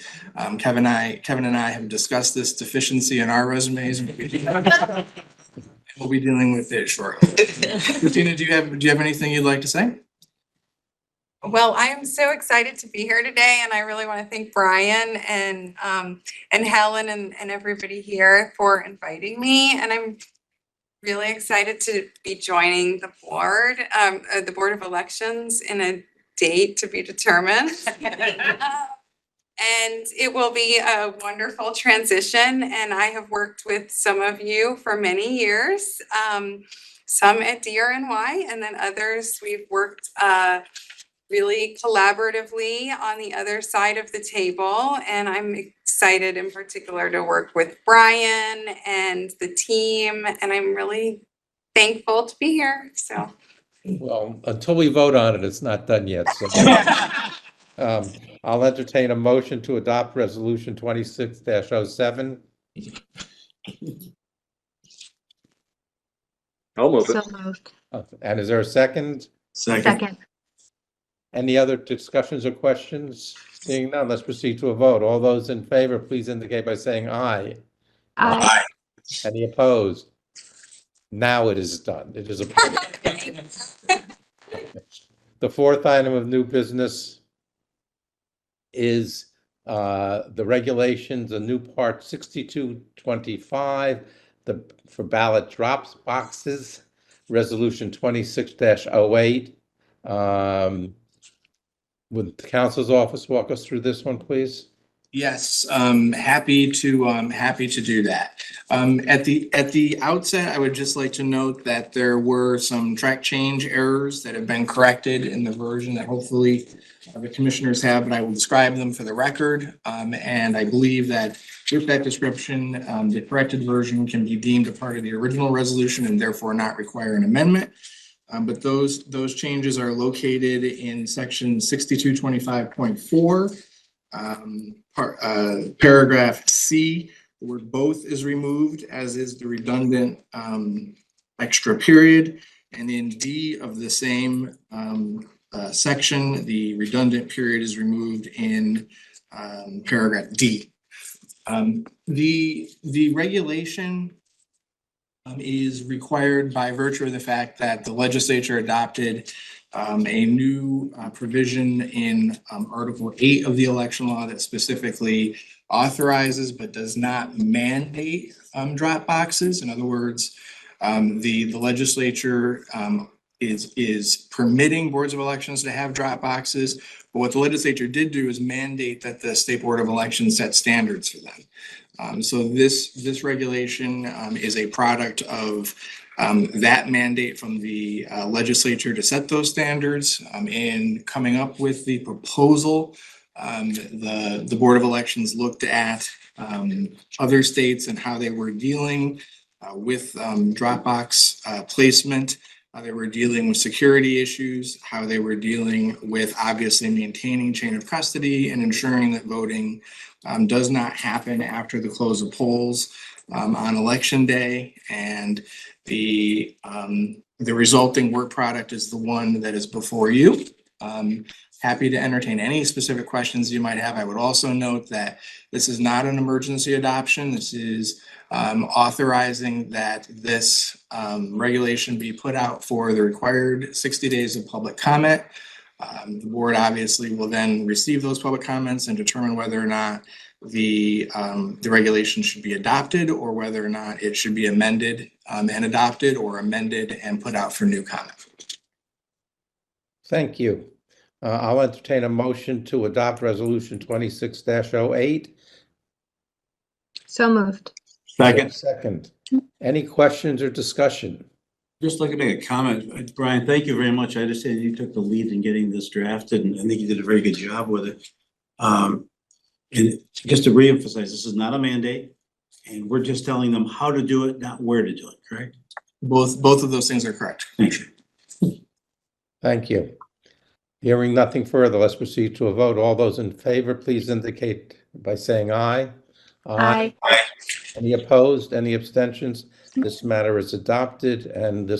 Kevin and I have discussed this deficiency in our resumes. We'll be dealing with it shortly. Christina, do you have anything you'd like to say? Well, I am so excited to be here today, and I really want to thank Brian and Helen and everybody here for inviting me. And I'm really excited to be joining the Board of Elections in a date to be determined. And it will be a wonderful transition. And I have worked with some of you for many years, some at DRNY, and then others we've worked really collaboratively on the other side of the table. And I'm excited in particular to work with Brian and the team. And I'm really thankful to be here. So, Well, until we vote on it, it's not done yet. So I'll entertain a motion to adopt Resolution 26-07. I'll move So it. moved. And is there a second? Second. Any other discussions or questions? Seeing none, let's proceed to a vote. All those in favor, please indicate by saying aye. Aye. Any opposed? Now it is done. It is approved. The fourth item of new business is the regulations, a new part 6225, for ballot drops boxes, resolution 26-08. Would the council's office walk us through this one, please? Yes, happy to do that. At the outset, I would just like to note that there were some track change errors that have been corrected in the version that hopefully the commissioners have, but I will describe them for the record. And I believe that with that description, the corrected version can be deemed a part of the original resolution and therefore not require an amendment. But those changes are located in section 6225.4, paragraph C. The word both is removed, as is the redundant extra period. And in D of the same section, the redundant period is removed in paragraph D. The regulation is required by virtue of the fact that the legislature adopted a new provision in Article 8 of the election law that specifically authorizes but does not mandate drop boxes. In other words, the legislature is permitting boards of elections to have drop boxes. But what the legislature did do is mandate that the State Board of Elections set standards for them. So this regulation is a product of that mandate from the legislature to set those standards. In coming up with the proposal, the Board of Elections looked at other states and how they were dealing with drop box placement, how they were dealing with security issues, how they were dealing with obviously maintaining chain of custody and ensuring that voting does not happen after the close of polls on election day. And the resulting work product is the one that is before you. Happy to entertain any specific questions you might have. I would also note that this is not an emergency adoption. This is authorizing that this regulation be put out for the required 60 days of public comment. The board obviously will then receive those public comments and determine whether or not the regulation should be adopted or whether or not it should be amended and adopted or amended and put out for new comment. Thank you. I'll entertain a motion to adopt resolution 26-08. So moved. Second. Any questions or discussion? Just like to make a comment, Brian, thank you very much. I understand you took the lead in getting this drafted, and I think you did a very good job with it. And just to reemphasize, this is not a mandate, and we're just telling them how to do it, not where to do it, correct? Both of those things are correct. Thank you. Thank you. Hearing nothing further, let's proceed to a vote. All those in favor, please indicate by saying aye. Aye. Any opposed, any abstentions? This matter is adopted, and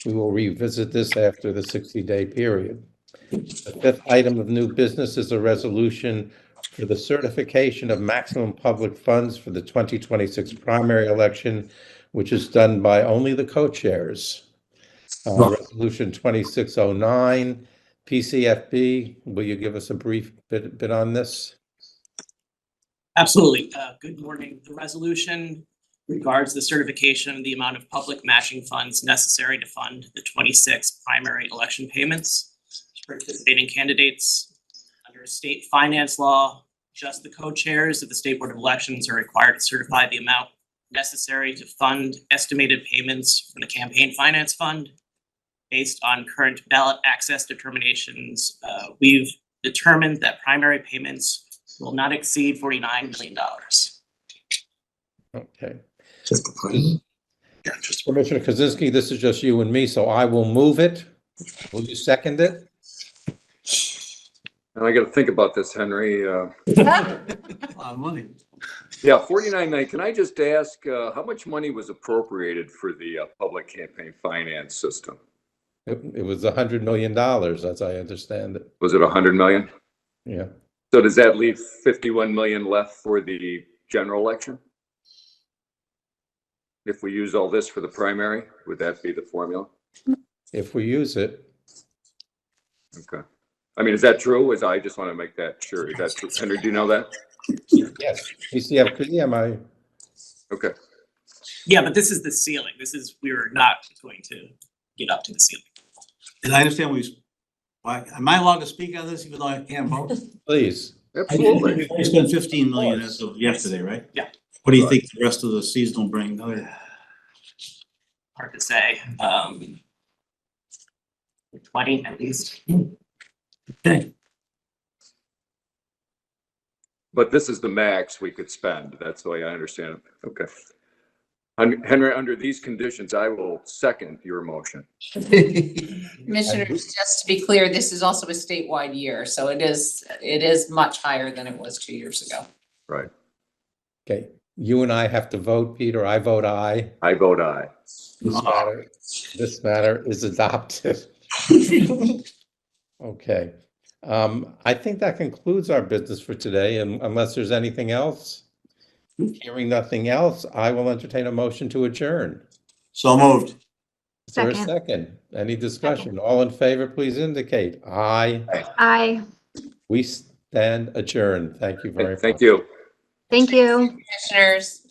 we will revisit this after the 60-day period. The fifth item of new business is a resolution for the certification of maximum public funds for the 2026 primary election, which is done by only the co-chairs. Resolution 2609. PCFB, will you give us a brief bit on this? Absolutely. Good morning. The resolution regards the certification of the amount of public matching funds necessary to fund the 26 primary election payments. Participating candidates under state finance law, just the co-chairs of the State Board of Elections are required to certify the amount necessary to fund estimated payments from the Campaign Finance Fund. Based on current ballot access determinations, we've determined that primary payments will not exceed $49 million. Okay. Commissioner Kozinski, this is just you and me, so I will move it. Will you second it? And I got to think about this, Henry. A lot of money. Yeah, 49.9. Can I just ask how much money was appropriated for the public campaign finance system? It was $100 million, as I understand it. Was it 100 million? Yeah. So does that leave 51 million left for the general election? If we use all this for the primary, would that be the formula? If we use it. Okay. I mean, is that true? I just want to make that sure. Is that true? Henry, do you know that? Yes. PCFB, Okay. Yeah, but this is the ceiling. We were not going to get up to the ceiling. And I understand am I allowed to speak on this even though I can't vote? Please. Absolutely. We spent 15 million as of yesterday, right? Yeah. What do you think the rest of the season will bring? Hard to say. 20 at least. Okay. But this is the max we could spend. That's the way I understand it. Okay. Henry, under these conditions, I will second your motion. Commissioners, just to be clear, this is also a statewide year, so it is much higher than it was 2 years ago. Right. Okay. You and I have to vote, Peter. I vote aye. I vote aye. This matter is adopted. Okay. I think that concludes our business for today, and unless there's anything else. Hearing nothing else, I will entertain a motion to adjourn. So moved. Is there a second? Any discussion? All in favor, please indicate. Aye. Aye. We stand adjourned. Thank you very much. Thank you. Thank you. Commissioners.